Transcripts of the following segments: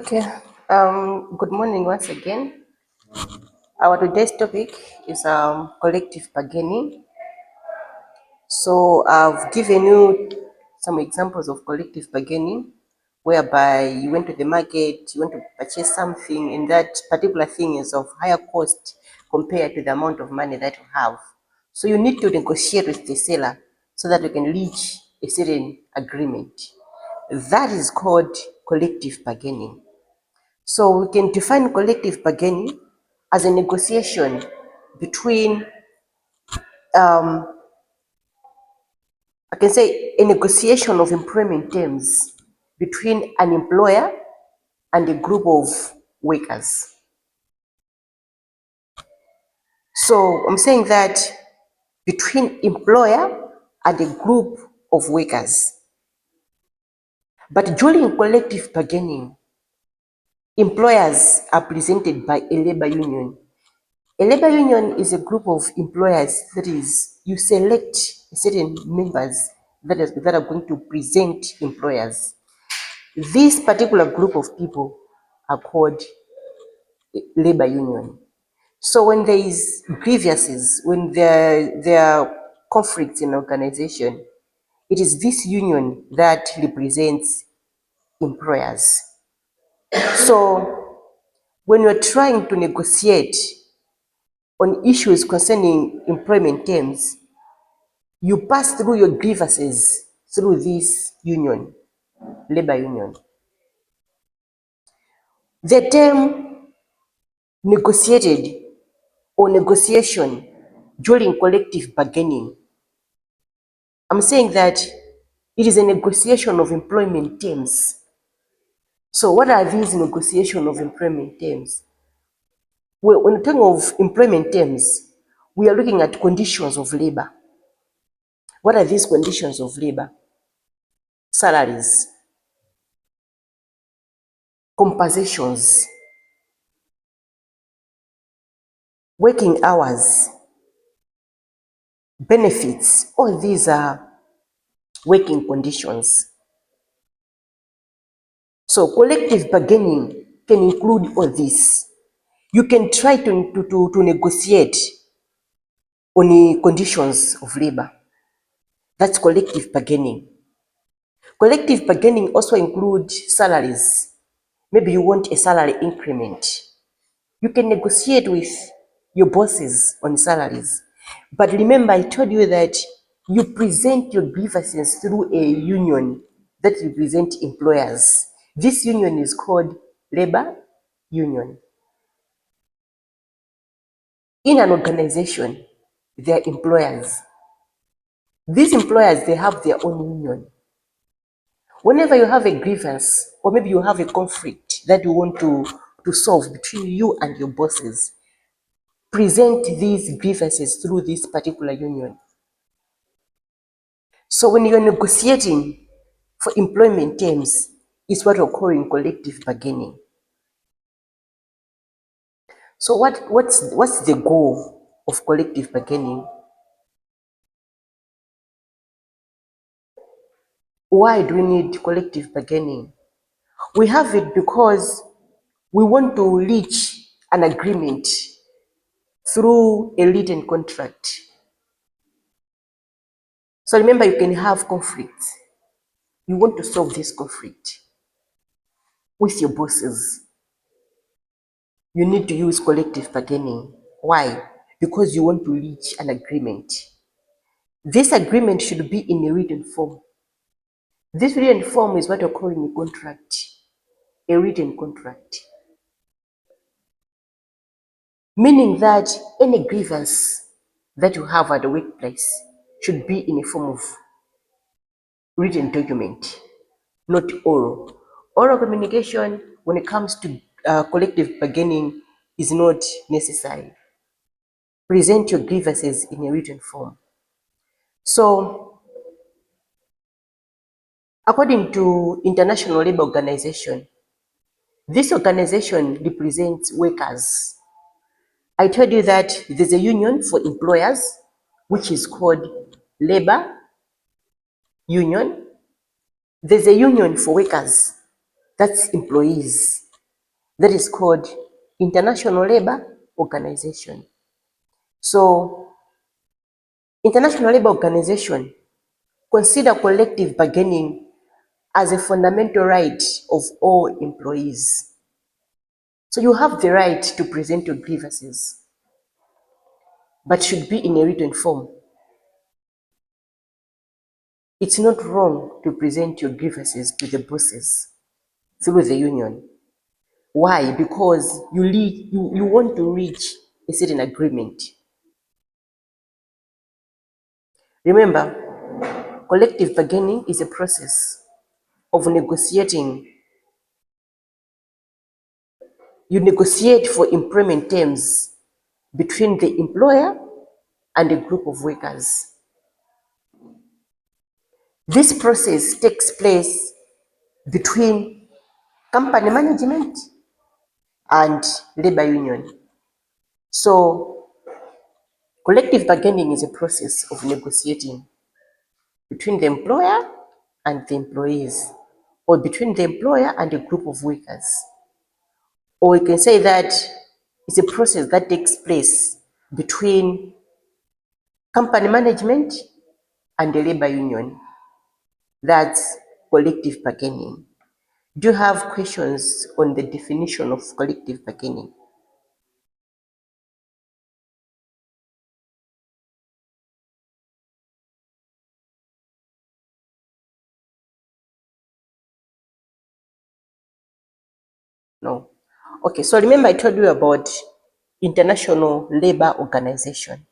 Okay. Good morning once again. Our today's topic is collective bargaining. So I've given you some examples of collective bargaining, whereby you went to the market, you want to purchase something, and that particular thing is of higher cost compared to the amount of money that you have. So you need to negotiate with the seller so that you can reach a certain agreement. That is called collective bargaining. So we can define collective bargaining as a negotiation between, I can say, a negotiation of employment terms between an employer and a group of workers. So I'm saying that between employer and a group of workers. But during collective bargaining, employers are presented by a labor union. A labor union is a group of employers, that is, you select certain members that are going to present employers. This particular group of people are called labor union. So when there is grievances, when there are conflicts in organization, it is this union that represents employers. So when you're trying to negotiate on issues concerning employment terms, you pass through your grievances through this union, labor union. The term negotiated or negotiation during collective bargaining, I'm saying that it is a negotiation of employment terms. So what are these negotiation of employment terms? Well, when we talk of employment terms, we are looking at conditions of labor. What are these conditions of labor? Salaries, compensations, working hours, benefits. All these are working conditions. So collective bargaining can include all this. You can try to negotiate on the conditions of labor. That's collective bargaining. Collective bargaining also includes salaries. Maybe you want a salary increment. You can negotiate with your bosses on salaries. But remember, I told you that you present your grievances through a union that represent employers. This union is called labor union. In an organization, there are employers. These employers, they have their own union. Whenever you have a grievance, or maybe you have a conflict that you want to solve between you and your bosses, present these grievances through this particular union. So when you're negotiating for employment terms, it's what we're calling collective bargaining. So what's the goal of collective bargaining? Why do we need collective bargaining? We have it because we want to reach an agreement through a written contract. So remember, you can have conflicts. You want to solve this conflict with your bosses. You need to use collective bargaining. Why? Because you want to reach an agreement. This agreement should be in a written form. This written form is what we're calling a contract, a written contract. Meaning that any grievance that you have at the workplace should be in a form of written document, not oral. Oral communication, when it comes to collective bargaining, is not necessary. Present your grievances in a written form. So, according to International Labour Organization, this organization represents workers. I told you that there's a union for employers, which is called labor union. There's a union for workers, that's employees. that is called International Labour Organization. So, International Labour Organization consider collective bargaining as a fundamental right of all employees. So you have the right to present your grievances, but should be in a written form. It's not wrong to present your grievances to the bosses through the union. Why? Because you want to reach a certain agreement. Remember, collective bargaining is a process of negotiating. You negotiate for employment terms between the employer and a group of workers. This process takes place between company management and labor union. So, collective bargaining is a process of negotiating between the employer and the employees, or between the employer and a group of workers. Or we can say that it's a process that takes place between company management and the labor union. That's collective bargaining. Do you have questions on the definition of collective bargaining? No. Okay, so remember I told you about International Labour Organization.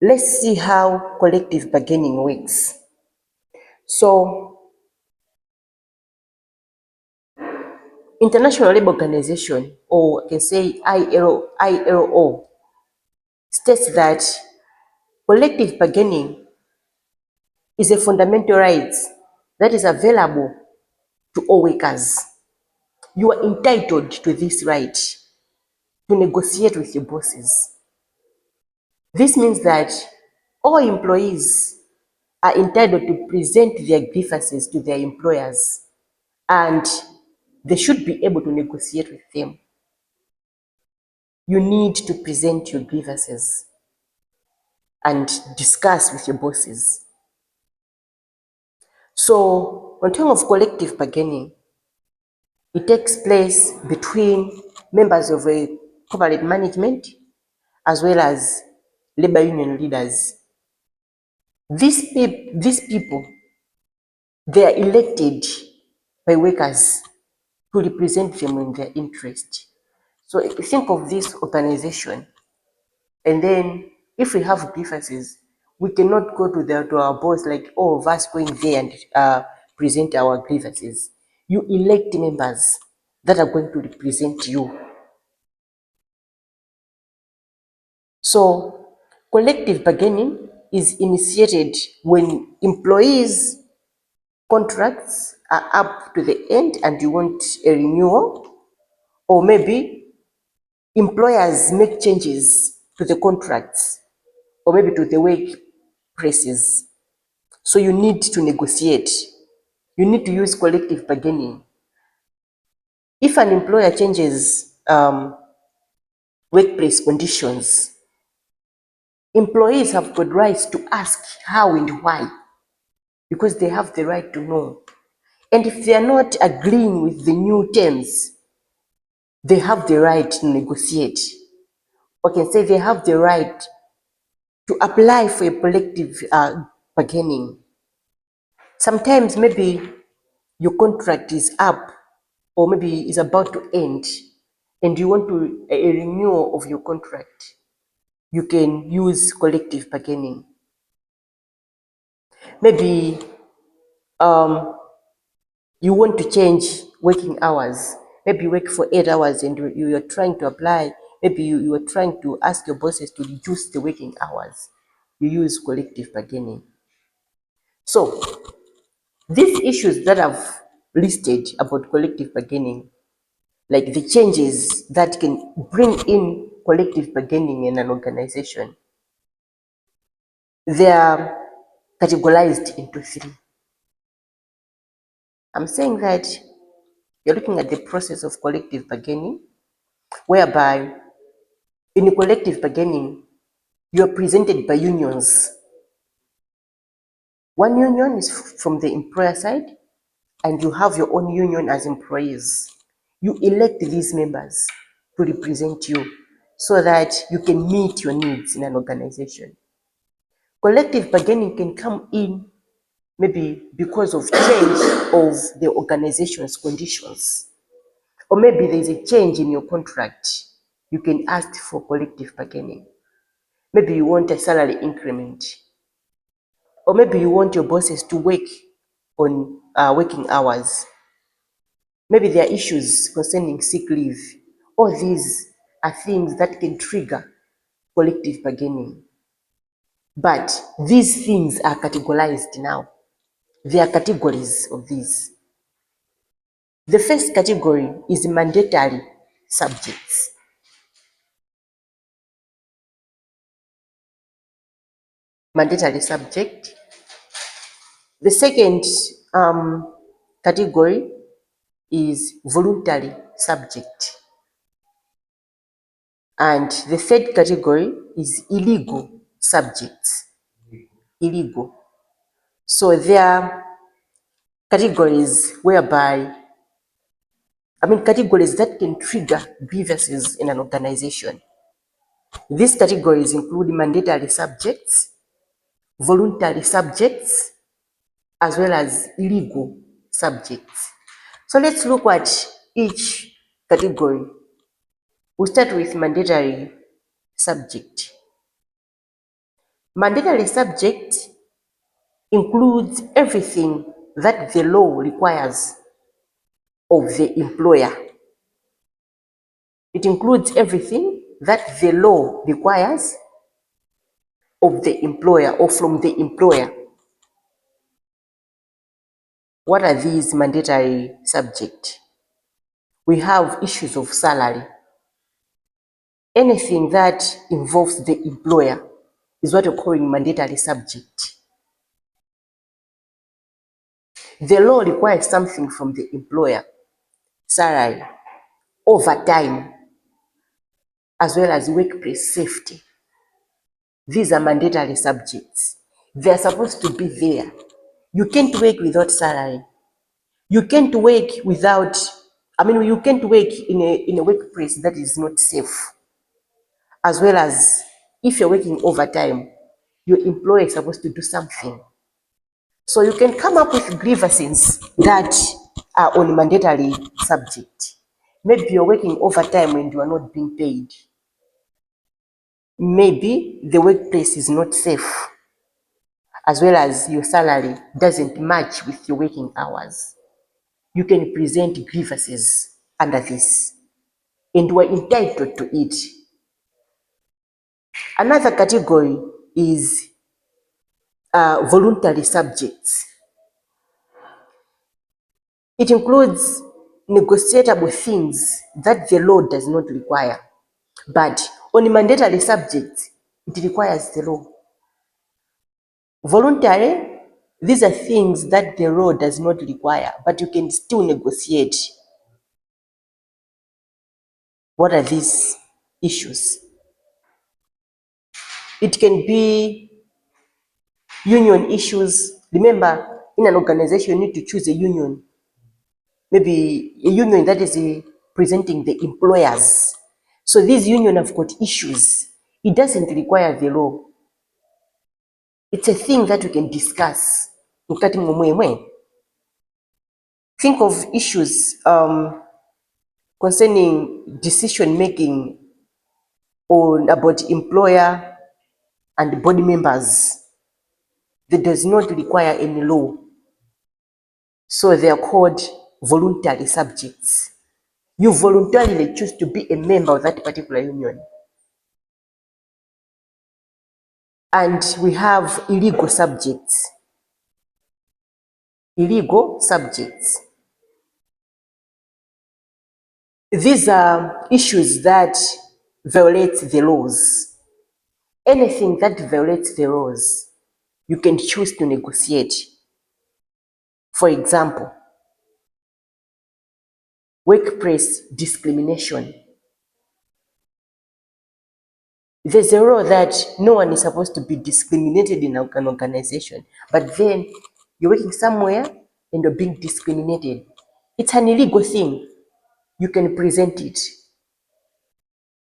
Let's see how collective bargaining works. So, International Labour Organization, or I can say ILO, states that collective bargaining is a fundamental right that is available to all workers. You are entitled to this right to negotiate with your bosses. This means that all employees are entitled to present their grievances to their employers, and they should be able to negotiate with them. You need to present your grievances and discuss with your bosses. So, on terms of collective bargaining, it takes place between members of a corporate management as well as labor union leaders. These people, they are elected by workers to represent them in their interest. So think of this organization, and then if we have grievances, we cannot go to our boss like all of us going there and present our grievances. You elect members that are going to represent you. So collective bargaining is initiated when employees' contracts are up to the end and you want a renewal, or maybe employers make changes to the contracts, or maybe to the workplaces. So you need to negotiate. You need to use collective bargaining. If an employer changes workplace conditions, employees have got rights to ask how and why, because they have the right to know. And if they are not agreeing with the new terms, they have the right to negotiate. Or can say they have the right to apply for a collective bargaining. Sometimes maybe your contract is up, or maybe is about to end, and you want a renewal of your contract. You can use collective bargaining. Maybe you want to change working hours. Maybe you work for 8 hours and you are trying to apply. Maybe you are trying to ask your bosses to reduce the working hours. You use collective bargaining. So these issues that I've listed about collective bargaining, like the changes that can bring in collective bargaining in an organization, they are categorized into three. I'm saying that You're looking at the process of collective bargaining, whereby in collective bargaining, you're presented by unions. One union is from the employer side, and you have your own union as employees. You elect these members to represent you so that you can meet your needs in an organization. Collective bargaining can come in maybe because of change of the organization's conditions, or maybe there's a change in your contract. You can ask for collective bargaining. Maybe you want a salary increment, or maybe you want your bosses to work on working hours. Maybe there are issues concerning sick leave. All these are things that can trigger collective bargaining. But these things are categorized now. There are categories of these. The first category is mandatory subjects. Mandatory subject. The second category is voluntary subject. And the third category is illegal subjects. Illegal. So there are categories categories that can trigger grievances in an organization. These categories include mandatory subjects, voluntary subjects, as well as illegal subjects. So let's look at each category. We'll start with mandatory subject. Mandatory subject includes everything that the law requires of the employer. It includes everything that the law requires of the employer or from the employer. What are these mandatory subjects? We have issues of salary. Anything that involves the employer is what we're calling mandatory subject. The law requires something from the employer: salary, overtime, as well as workplace safety. These are mandatory subjects. They're supposed to be there. You can't work without salary. You can't work you can't work in a workplace that is not safe. As well as if you're working overtime, your employer is supposed to do something. So you can come up with grievances that are on mandatory subject. Maybe you're working overtime and you are not being paid. Maybe the workplace is not safe, as well as your salary doesn't match with your working hours. You can present grievances under this, and you are entitled to it. Another category is voluntary subjects. It includes negotiable things that the law does not require, but on mandatory subjects, it requires the law. Voluntary, these are things that the law does not require, but you can still negotiate. What are these issues? It can be union issues. Remember, in an organization, you need to choose a union. Maybe a union that is presenting the employers. So this union have got issues. It doesn't require the law. It's a thing that we can discuss. Think of issues concerning decision making on about employer and board members that does not require any law. So they are called voluntary subjects. You voluntarily choose to be a member of that particular union. And we have illegal subjects. Illegal subjects. These are issues that violate the laws. Anything that violates the laws, you can choose to negotiate. For example, workplace discrimination. There's a rule that no one is supposed to be discriminated in an organization, but then you're working somewhere and you're being discriminated. It's an illegal thing. You can present it.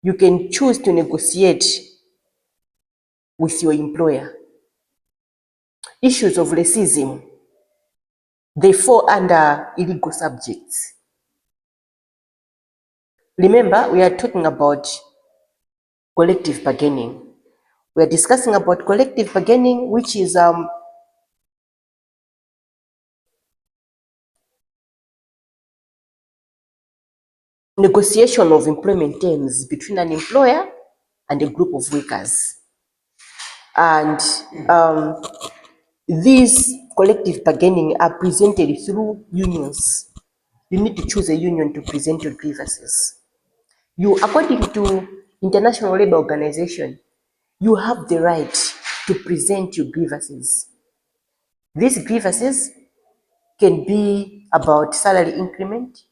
You can choose to negotiate with your employer. Issues of racism, they fall under illegal subjects. Remember, we are talking about collective bargaining. We are discussing about collective bargaining, which is negotiation of employment terms between an employer and a group of workers. And these collective bargaining are presented through unions. You need to choose a union to present your grievances. You, according to International Labour Organization, you have the right to present your grievances. These grievances can be about salary increment,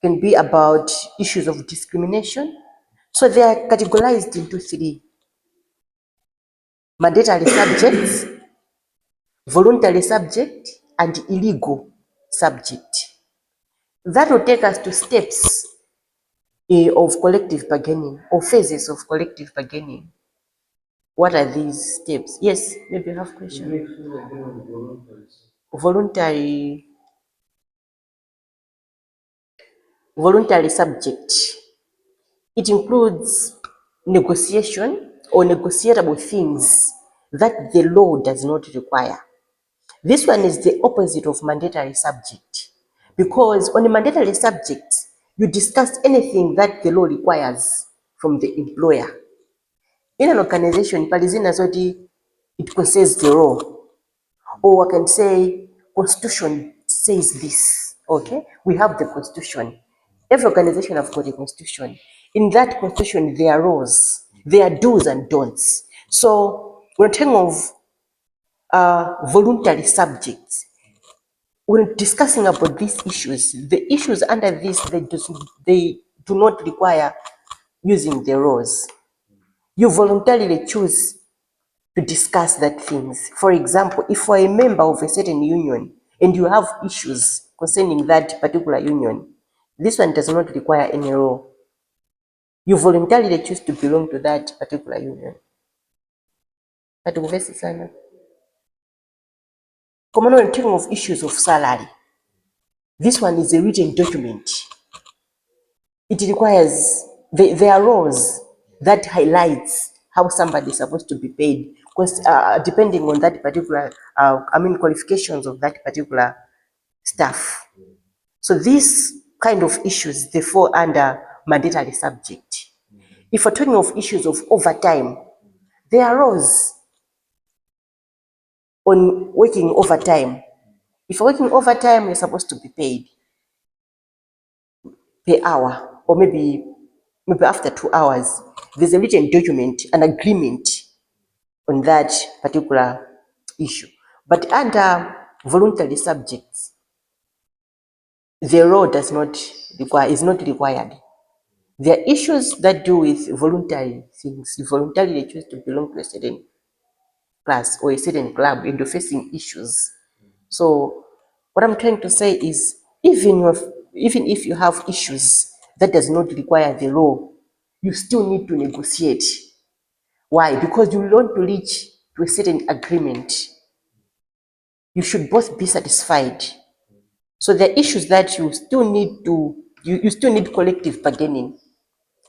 can be about issues of discrimination. So they are categorized into three: mandatory subjects, voluntary subject, and illegal subject. That will take us to steps of collective bargaining or phases of collective bargaining. What are these steps? Yes, maybe you have questions. Voluntary subject. It includes negotiation or negotiable things that the law does not require. This one is the opposite of mandatory subject, because on a mandatory subject, you discuss anything that the law requires from the employer. In an organization, palizina zoti, it consays the law, or I can say constitution says this. Okay, we have the constitution. Every organization has got a constitution. In that constitution, there are laws, there are do's and don'ts. So we're talking of voluntary subjects. When discussing about these issues, the issues under this, they do not require using the laws. You voluntarily choose to discuss that things. For example, if you are a member of a certain union and you have issues concerning that particular union, this one does not require any law. You voluntarily choose to belong to that particular union. Hatukuvesi sana. Kwa maana talking of issues of salary, this one is a written document. It requires, there are laws that highlights how somebody is supposed to be paid, depending on that particular, qualifications of that particular staff. So these kind of issues, they fall under mandatory subject. If we're talking of issues of overtime, there are laws on working overtime. If you're working overtime, you're supposed to be paid per hour, or maybe after 2 hours. There's a written document, an agreement on that particular issue. But under voluntary subjects, the law does not require, is not required. There are issues that do with voluntary things. You voluntarily choose to belong to a certain class or a certain club and you're facing issues. So what I'm trying to say is, even if you have issues that does not require the law, you still need to negotiate. Why? Because you want to reach to a certain agreement. You should both be satisfied. So there are issues that you still need to, you still need collective bargaining.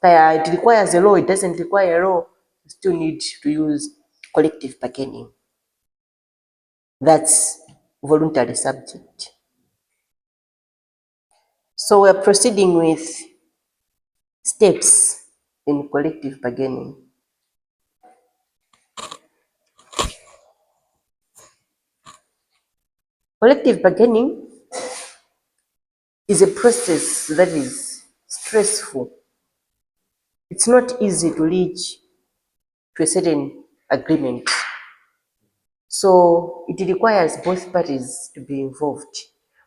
It requires a law, it doesn't require a law, you still need to use collective bargaining. That's voluntary subject. So we're proceeding with steps in collective bargaining. Collective bargaining is a process that is stressful. It's not easy to reach to a certain agreement. So it requires both parties to be involved.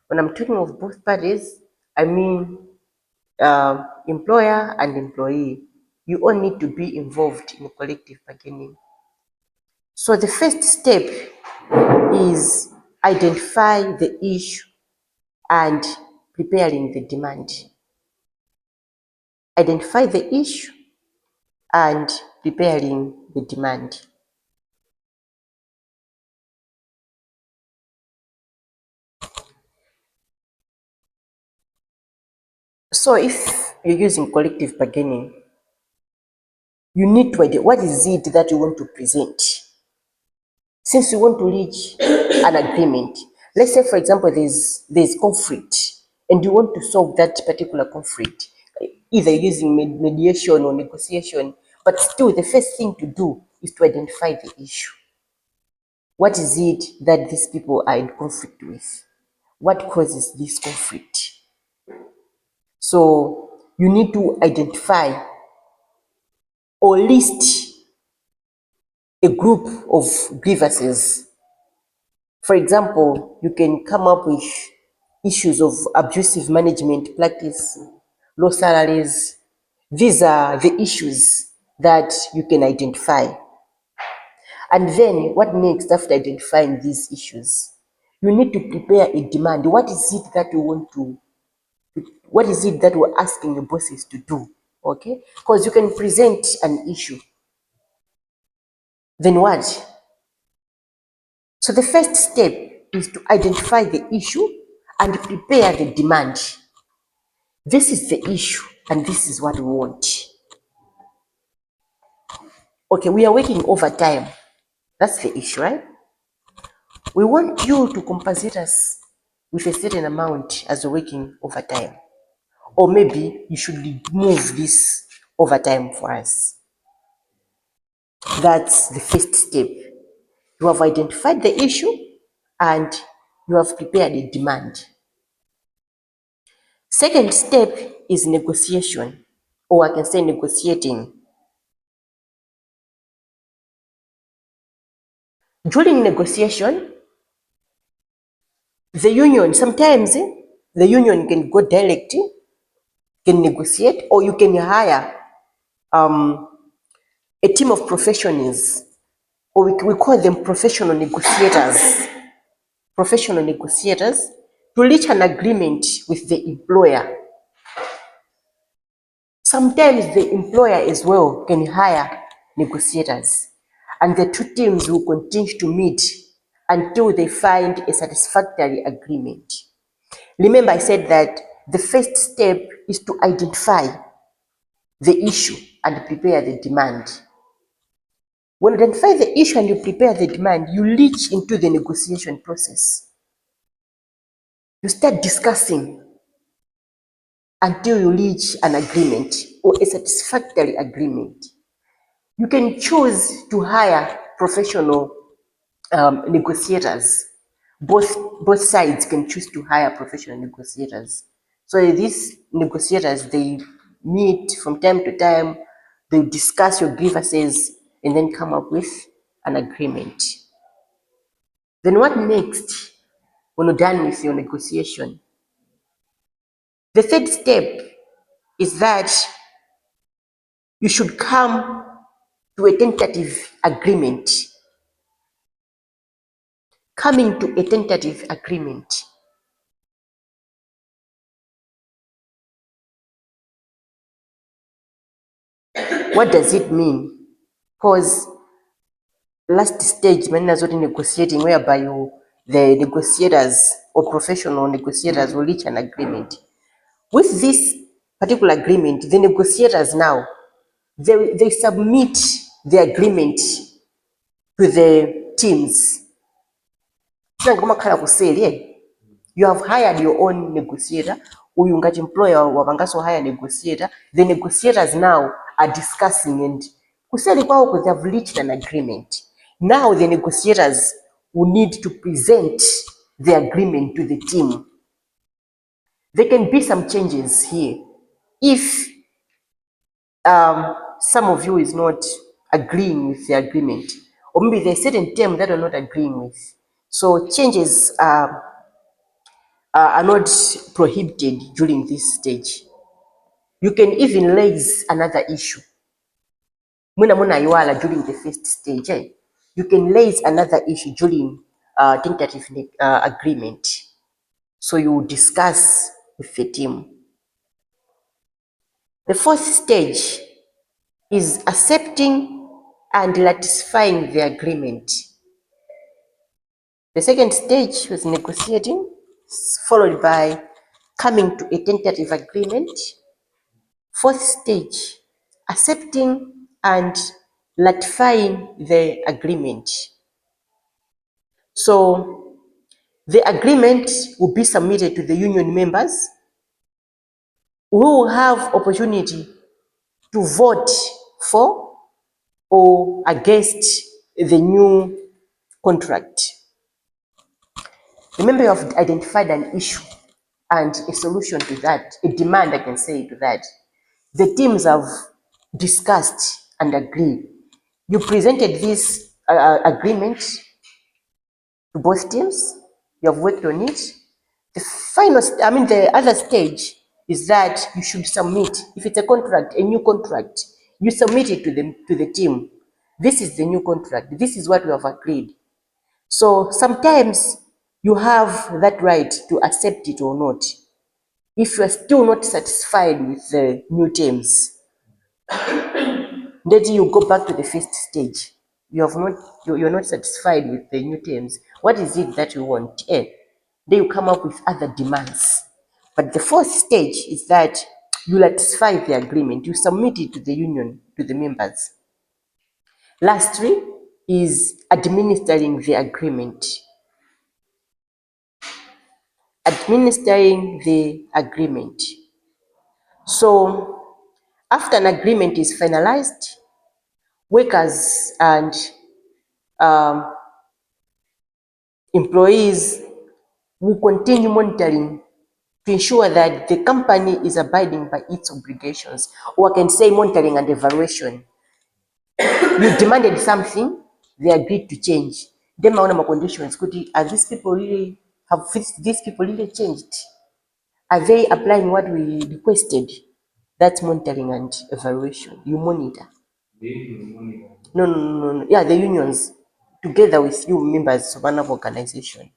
When I'm talking of both parties, I mean employer and employee, you all need to be involved in collective bargaining. So the first step is identify the issue and preparing the demand. Identify the issue and preparing the demand. So if you're using collective bargaining, you need to identify what is it that you want to present. Since you want to reach an agreement, let's say, for example, there's conflict and you want to solve that particular conflict, either using mediation or negotiation, but still the first thing to do is to identify the issue. What is it that these people are in conflict with? What causes this conflict? So you need to identify or list a group of grievances. For example, you can come up with issues of abusive management practice, low salaries. These are the issues that you can identify. And then what next after identifying these issues? You need to prepare a demand. What is it that you want to, what is it that we're asking your bosses to do? Okay? Because you can present an issue. Then what? So the first step is to identify the issue and prepare the demand. This is the issue and this is what we want. Okay, we are working overtime. That's the issue, right? We want you to compensate us with a certain amount as we're working overtime. Or maybe you should remove this overtime for us. That's the first step. You have identified the issue and you have prepared a demand. Second step is negotiation, or I can say negotiating. During negotiation, the union, sometimes the union can go direct, can negotiate, or you can hire a team of professionals, or we call them professional negotiators, to reach an agreement with the employer. Sometimes the employer as well can hire negotiators, and the two teams will continue to meet until they find a satisfactory agreement. Remember, I said that the first step is to identify the issue and prepare the demand. When you identify the issue and you prepare the demand, you reach into the negotiation process. You start discussing until you reach an agreement or a satisfactory agreement. You can choose to hire professional negotiators. Both sides can choose to hire professional negotiators. So these negotiators, they meet from time to time, they discuss your grievances and then come up with an agreement. Then what next when you're done with your negotiation? The third step is that you should come to a tentative agreement. Coming to a tentative agreement. What does it mean? Because last stage, many are negotiating, whereby the negotiators or professional negotiators will reach an agreement. With this particular agreement, the negotiators now, they submit the agreement to the teams. You have hired your own negotiator, uyu ngati employer wapangaso hire negotiator. The negotiators now are discussing and kuseli kwao they have reached an agreement. Now the negotiators will need to present the agreement to the team. There can be some changes here. If some of you is not agreeing with the agreement, or maybe there's a certain term that you're not agreeing with. So changes are not prohibited during this stage. You can even raise another issue. During the first stage, you can raise another issue during tentative agreement. So you discuss with the team. The fourth stage is accepting and ratifying the agreement. The second stage was negotiating, followed by coming to a tentative agreement. Fourth stage, accepting and ratifying the agreement. So the agreement will be submitted to the union members who will have opportunity to vote for or against the new contract. Remember, you have identified an issue and a solution to that, a demand, I can say, to that. The teams have discussed and agreed. You presented this agreement to both teams. You have worked on it. The other stage is that you should submit. If it's a contract, a new contract, you submit it to the team. This is the new contract. This is what we have agreed. So sometimes you have that right to accept it or not. If you are still not satisfied with the new terms, then you go back to the first stage. You're not satisfied with the new terms. What is it that you want? Then you come up with other demands. But the fourth stage is that you ratify the agreement, you submit it to the union, to the members. Lastly is administering the agreement. Administering the agreement. So after an agreement is finalized, workers and employees will continue monitoring to ensure that the company is abiding by its obligations, or I can say monitoring and evaluation. You demanded something, they agreed to change. Then my conditions could are these people really these people really changed? Are they applying what we requested? That's monitoring and evaluation. You monitor. No. Yeah, the unions together with you members of another organization.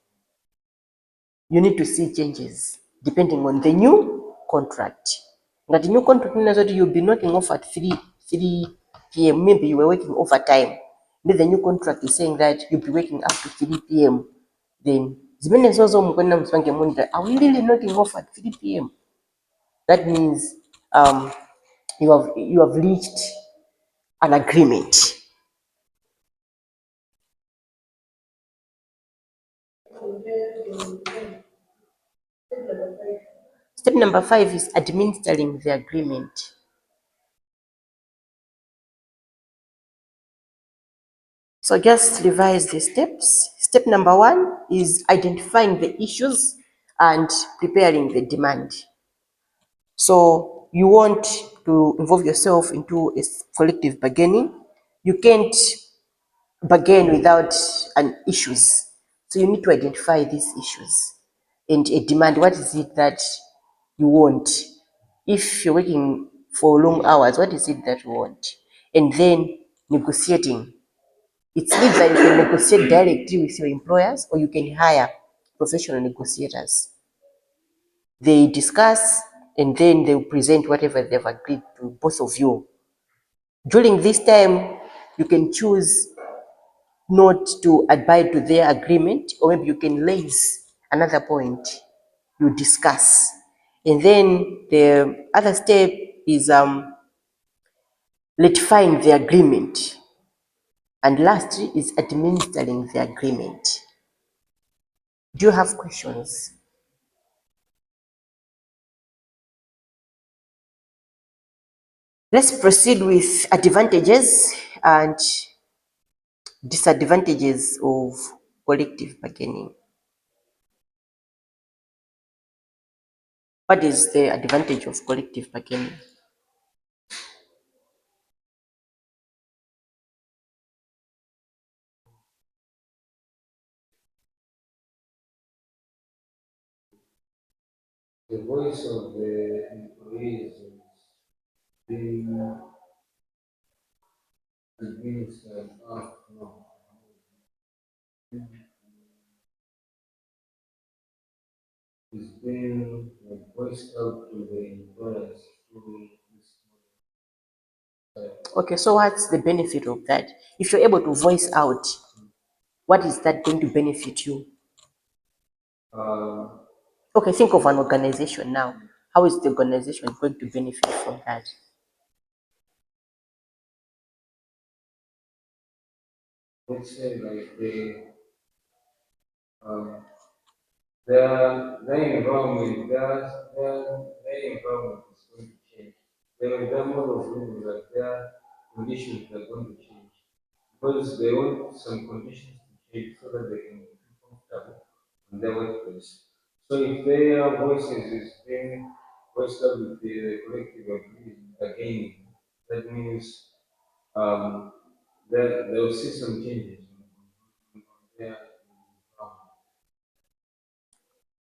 You need to see changes depending on the new contract. But the new contract means that you'll be knocking off at 3 p.m. Maybe you were working overtime. Then the new contract is saying that you'll be working up to 3 p.m. Then are we really knocking off at 3 p.m.? That means you have reached an agreement. Step number 5 is administering the agreement. So just revise the steps. Step number 1 is identifying the issues and preparing the demand. So you want to involve yourself into a collective bargaining. You can't bargain without an issues. So you need to identify these issues and a demand. What is it that you want? If you're working for long hours, what is it that you want? And then negotiating. It's either you can negotiate directly with your employers or you can hire professional negotiators. They discuss and then they will present whatever they've agreed to both of you. During this time, you can choose not to abide to their agreement, or maybe you can raise another point you discuss. And then the other step is ratifying the agreement. And lastly is administering the agreement. Do you have questions? Let's proceed with advantages and disadvantages of collective bargaining. What is the advantage of collective bargaining? The voice of the employees is Okay, so what's the benefit of that? If you're able to voice out, what is that going to benefit you? Okay, think of an organization now. How is the organization going to benefit from that?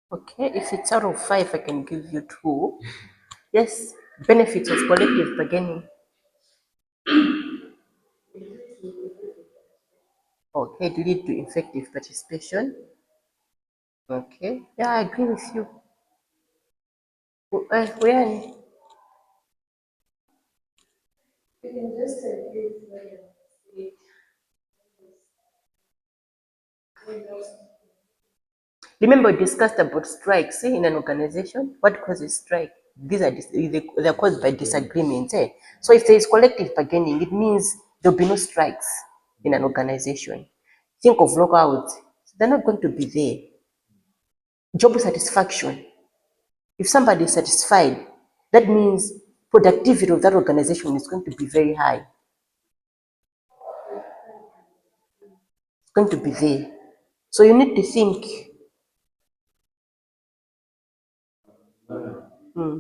Okay, if it's out of 5, I can give you 2. Yes, benefits of collective bargaining. Okay, it lead to effective participation. Okay, yeah, I agree with you. Where? Remember, we discussed about strikes in an organization. What causes strike? They're caused by disagreements. So if there is collective bargaining, it means there'll be no strikes in an organization. Think of lockouts; they're not going to be there. Job satisfaction. If somebody is satisfied, that means productivity of that organization is going to be very high. It's going to be there. So you need to think. Hmm.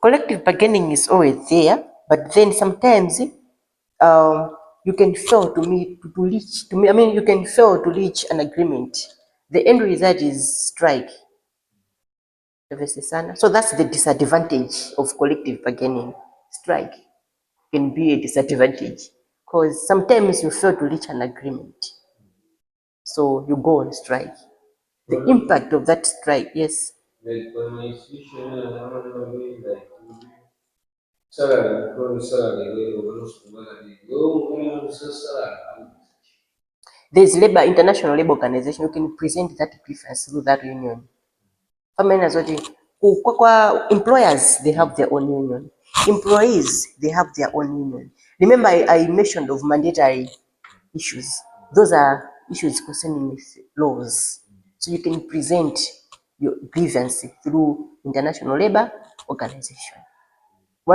Collective bargaining is always there, but then sometimes you can fail to meet to reach to me. I mean, you can fail to reach an agreement. The end result is strike. So that's the disadvantage of collective bargaining. Strike can be a disadvantage because sometimes you fail to reach an agreement, so you go on strike. The impact of that strike, yes. There's international labor organization. You can present that grievance through that union. Employers, they have their own union. Employees, they have their own union. Remember, I mentioned of mandatory issues. Those are issues concerning laws. So you can present your grievance through international labor organization. You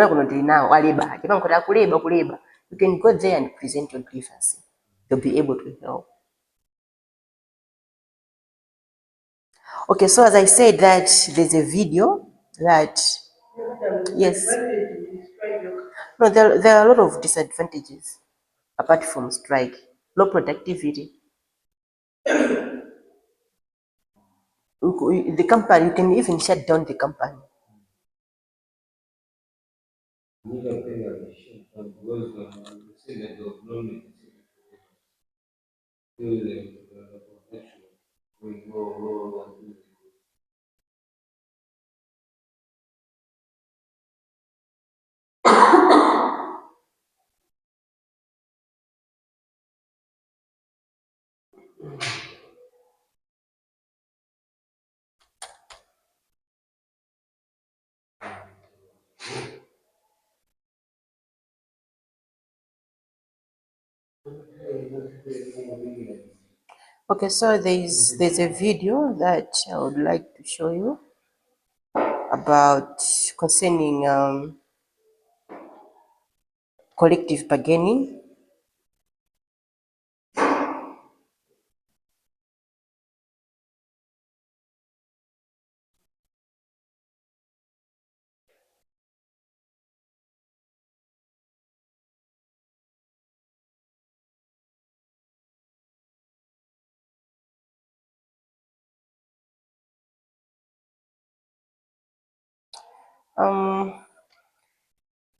can go there and present your grievance. They'll be able to help. Okay, so as I said that there's a video that, yes, no, there are a lot of disadvantages apart from strike, low productivity. The company, you can even shut down the company. Okay, so there's a video that I would like to show you about concerning collective bargaining.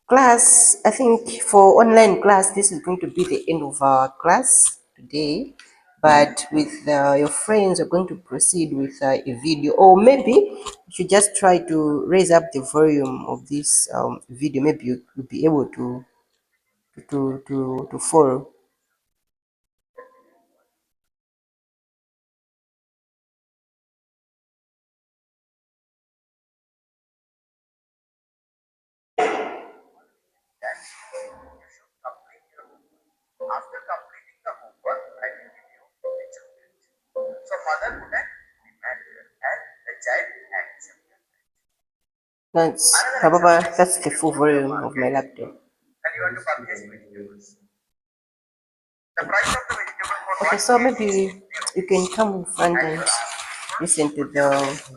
Class, I think for online class, this is going to be the end of our class today. But with your friends, we're going to proceed with a video, or maybe you should just try to raise up the volume of this video. Maybe you'll be able to follow. After completing the homework, I will give you the chocolate. So mother wouldn't demand and the child accepted. That's the full volume of my laptop. And you want to purchase vegetables. The price of the vegetable for okay, so maybe you can come in front and listen to the organization.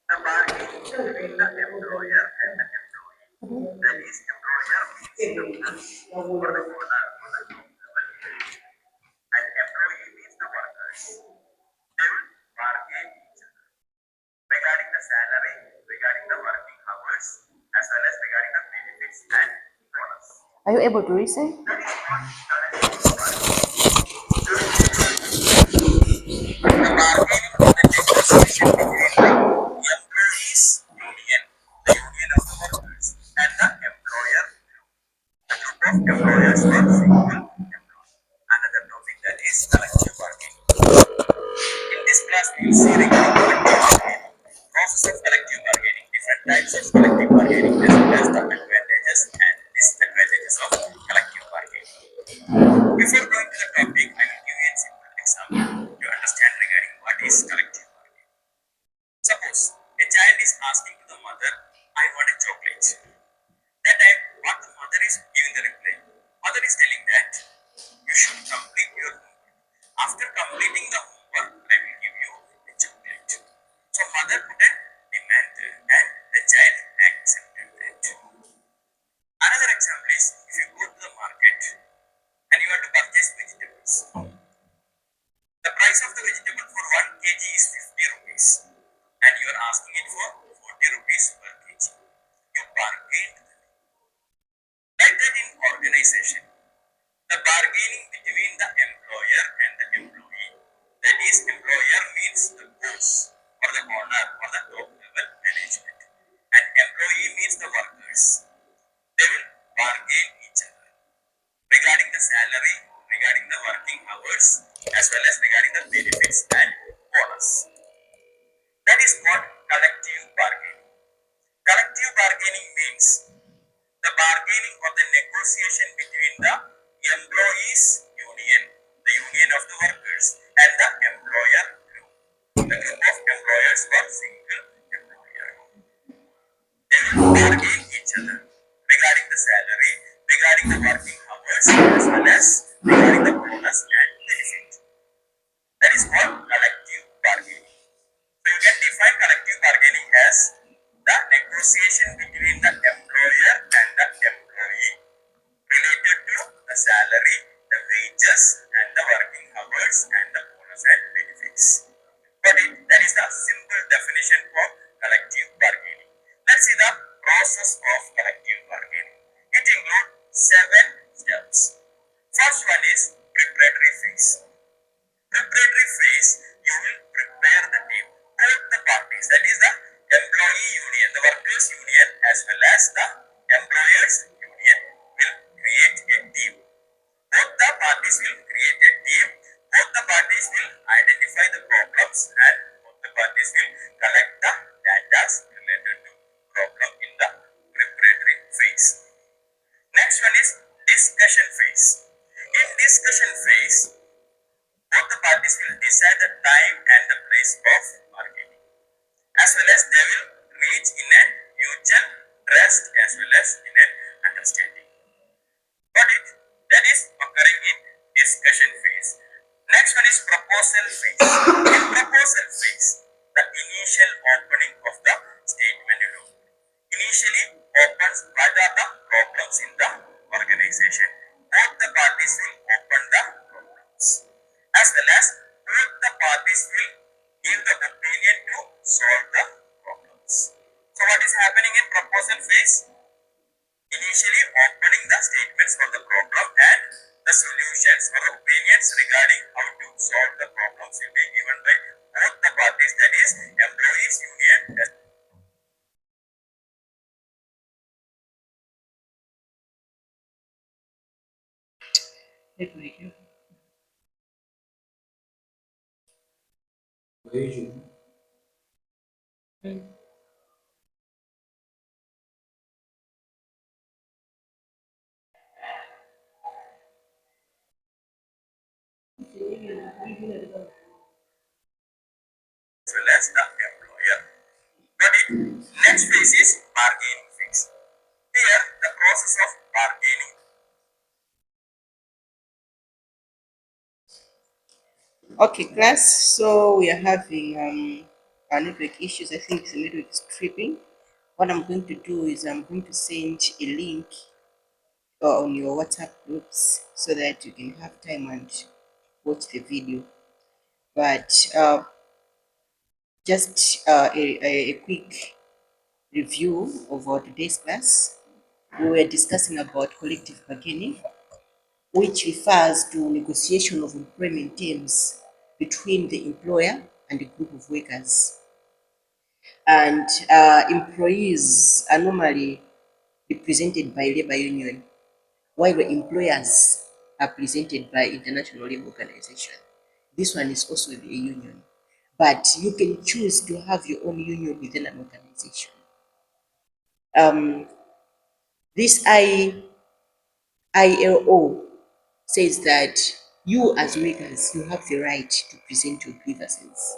The bargaining between the employer and the employee. That is, employer means the for the owner for the and employee means the workers. They will bargain each other regarding the salary, regarding the working hours, as well as regarding the benefits and bonus. Are you able to listen? That is what the bargaining or the negotiation between the employees union, the union of the workers, and the employer, the group of employers or single employer. Another topic that is collective bargaining. In this class, we will see regarding collective bargaining, process of collective bargaining, different types of collective bargaining, as well as the advantages and disadvantages of collective bargaining. Before going to the topic, I will give you a simple example to understand regarding what is collective bargaining. Suppose a child is asking to the mother, I want a chocolate. That time, what the mother is giving the reply? Mother is telling that you should complete your homework. After completing the homework, I will give you a chocolate. So mother put a demand and the child accepted that. Another example is if you go to the market and you want to purchase vegetables. The price of the vegetable for 1 kg is 50 rupees and you are asking it for 40 rupees per kg. You bargained. Like that in organization, the bargaining between the employer and the employee, that is, employer means the boss or the owner or the top level management, and employee means the workers. They will bargain each other regarding the salary, regarding the working hours, as well as regarding the benefits and bonus. That is called collective bargaining. Collective bargaining means the bargaining or the negotiation between the employees union, the union of the workers, and the employer group, the group of employers or single employer. They will bargain each other regarding the salary, regarding the working hours, as well as regarding the bonus and benefit. That is called collective bargaining. So you can define collective bargaining as the negotiation between the employer and the employee related to the salary, the wages, and the working hours, and the bonus and benefits. That is the simple definition for collective bargaining. Let's see the process of collective bargaining. It includes 7 steps. First one is preparatory phase. Preparatory phase, you will prepare the team. Both the parties, that is the employee union, the workers union, as well as the employers union, will create a team. Both the parties will create a team. Both the parties will identify the problems and both the parties will collect the data related to problem in the preparatory phase. Next one is discussion phase. In discussion phase, both the parties will decide the time and the place of bargaining, as well as they will reach in a mutual trust as well as in an understanding. Got it? That is occurring in discussion phase. Next one is proposal phase. In proposal phase, the initial opening of the statement room. Initially opens what are the problems in the organization. Both the parties will open the problems, as well as both the parties will give the opinion to solve the problems. So what is happening in proposal phase? Initially opening the statements for the problem and the solutions or the opinions regarding how to solve the problems will be given by both the parties, that is employees union as well as the employer. But next phase is bargaining phase. Here the process of bargaining. Okay, class. So we are having our network issues. I think the network is tripping. What I'm going to do is I'm going to send a link on your WhatsApp groups so that you can have time and watch the video. But just a quick review of our today's class. We were discussing about collective bargaining, which refers to negotiation of employment terms between the employer and a group of workers. And employees are normally represented by labor union, while employers are presented by International Labour Organization. This one is also a union, but you can choose to have your own union within an organization. This ILO says that you as workers, you have the right to present your grievances.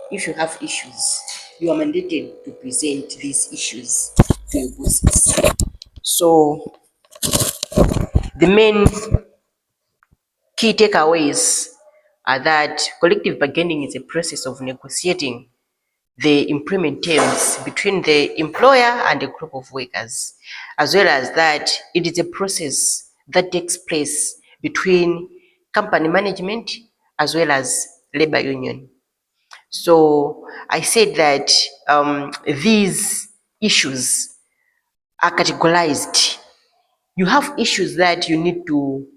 If you have issues, you are mandated to present these issues to your bosses. So the main key takeaways are that collective bargaining is a process of negotiating the employment terms between the employer and a group of workers, as well as that it is a process that takes place between company management as well as labor union. So I said that these issues are categorized. You have issues that you need to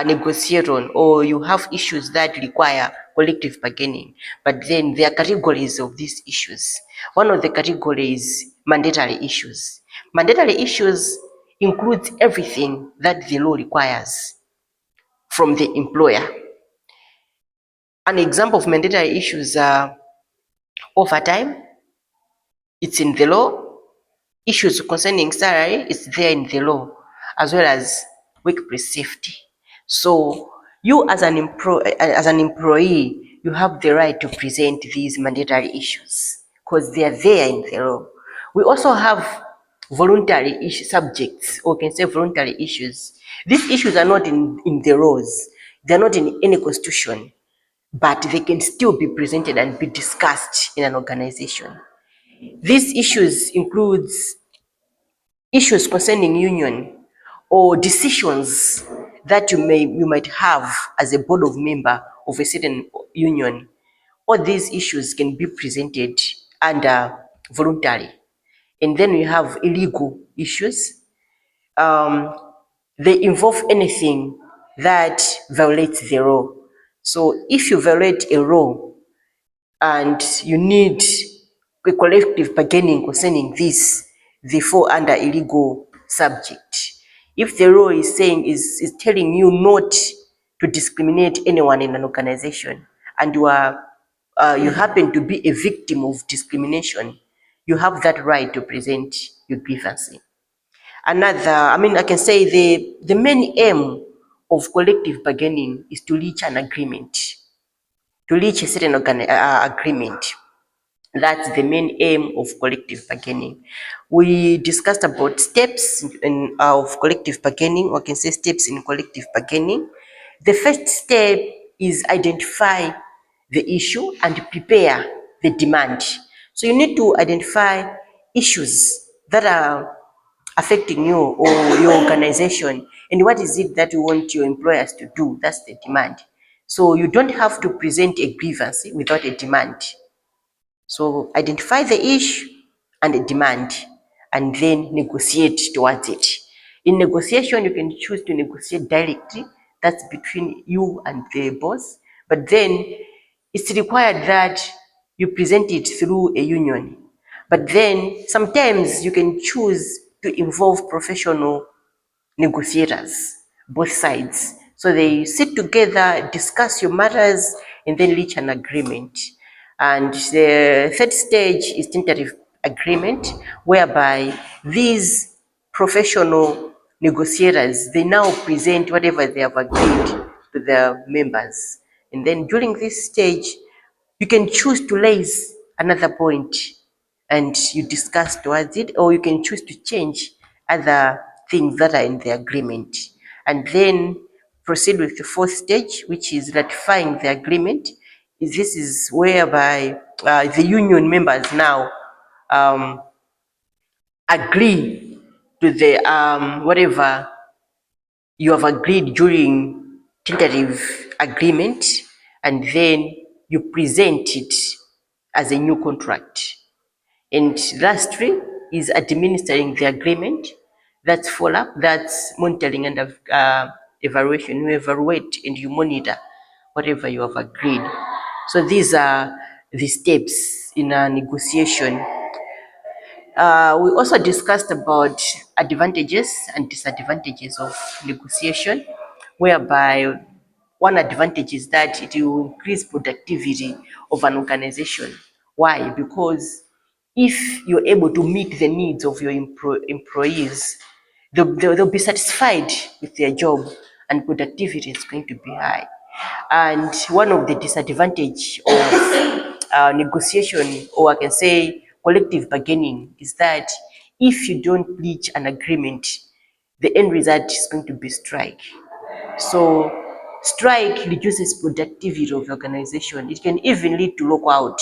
negotiate on, or you have issues that require collective bargaining, but then there are categories of these issues. One of the categories, mandatory issues. Mandatory issues includes everything that the law requires from the employer. An example of mandatory issues are overtime, it's in the law. Issues concerning salary is there in the law, as well as workplace safety. So you as an employee, you have the right to present these mandatory issues because they are there in the law. We also have voluntary issue subjects, or can say voluntary issues. These issues are not in the laws, they're not in any constitution, but they can still be presented and be discussed in an organization. These issues includes issues concerning union or decisions that you might have as a board of member of a certain union. All these issues can be presented under voluntary. And then we have illegal issues. Um, they involve anything that violates the law. So if you violate a law and you need a collective bargaining concerning this, they fall under illegal subject. If the law is saying is telling you not to discriminate anyone in an organization, and you happen to be a victim of discrimination, you have that right to present your grievance. I can say the main aim of collective bargaining is to reach an agreement, to reach a certain agreement. That's the main aim of collective bargaining. We discussed about steps of collective bargaining, or can say steps in collective bargaining. The first step is identify the issue and prepare the demand. So you need to identify issues that are affecting you or your organization, and what is it that you want your employers to do. That's the demand. So you don't have to present a grievance without a demand. So identify the issue and the demand, and then negotiate towards it. In negotiation, you can choose to negotiate directly, that's between you and the boss, but then it's required that you present it through a union. But then sometimes you can choose to involve professional negotiators, both sides. So they sit together, discuss your matters, and then reach an agreement. And the third stage is tentative agreement, whereby these professional negotiators, they now present whatever they have agreed to their members. And then during this stage, you can choose to raise another point and you discuss towards it, or you can choose to change other things that are in the agreement. And then proceed with the fourth stage, which is ratifying the agreement. This is whereby the union members now agree to the whatever you have agreed during tentative agreement, and then you present it as a new contract. And lastly is administering the agreement. That's follow-up, that's monitoring and evaluation. You evaluate and you monitor whatever you have agreed. So these are the steps in a negotiation. We also discussed about advantages and disadvantages of negotiation, whereby one advantage is that it will increase productivity of an organization. Why? Because if you're able to meet the needs of your employees, they'll be satisfied with their job and productivity is going to be high. And one of the disadvantage of negotiation, or I can say collective bargaining, is that if you don't reach an agreement, the end result is going to be strike. So strike reduces productivity of the organization. It can even lead to lockout.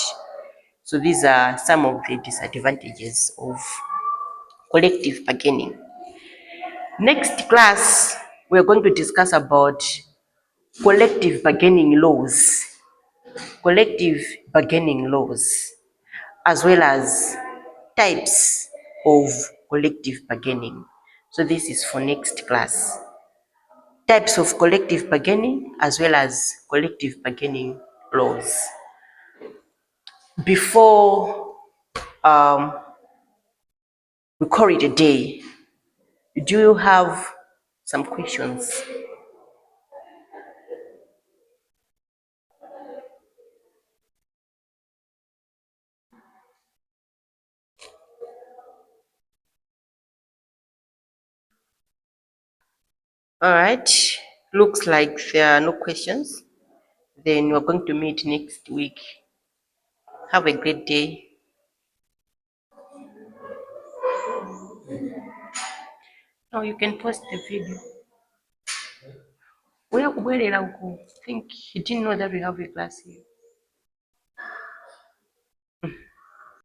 So these are some of the disadvantages of collective bargaining. Next class, we're going to discuss about collective bargaining laws, collective bargaining laws, as well as types of collective bargaining. So this is for next class. Types of collective bargaining as well as collective bargaining laws. Before we call it a day, do you have some questions? All right, looks like there are no questions. Then we're going to meet next week. Have a great day. Now you can post the video. Where did I go? I think he didn't know that we have a class here.